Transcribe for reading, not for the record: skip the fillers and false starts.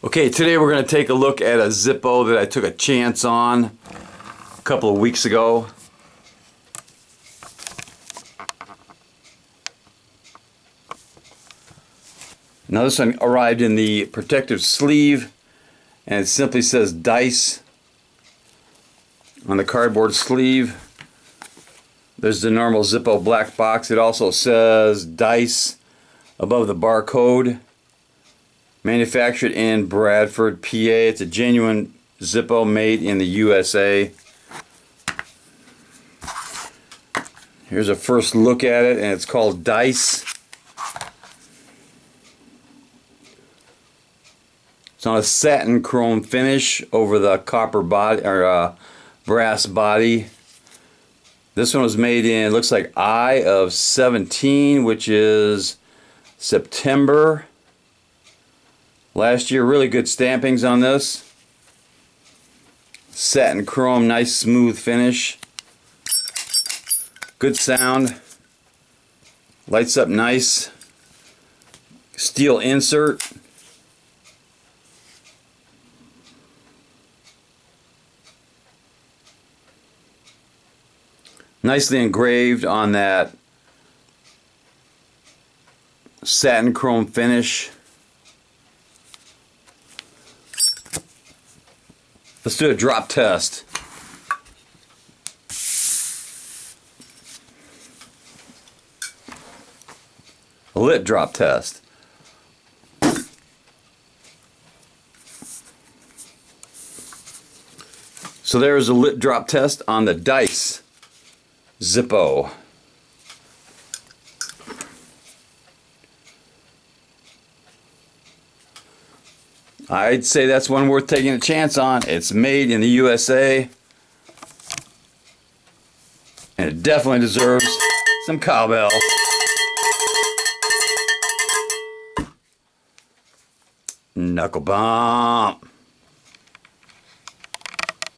Okay, today we're going to take a look at a Zippo that I took a chance on a couple of weeks ago. Now this one arrived in the protective sleeve, and it simply says Dice on the cardboard sleeve. There's the normal Zippo black box. It also says Dice above the barcode. Manufactured in Bradford, PA. It's a genuine Zippo made in the USA. Here's a first look at it, and it's called Dice. It's on a satin chrome finish over the copper body or brass body. This one was made in, looks like I of 17, which is September last year. Really good stampings on this. Satin chrome, nice smooth finish. Good sound. Lights up nice. Steel insert. Nicely engraved on that satin chrome finish. Let's do a drop test. A lit drop test. So there is a lit drop test on the Dice Zippo. I'd say that's one worth taking a chance on. It's made in the USA, and it definitely deserves some cowbell. Knuckle bump.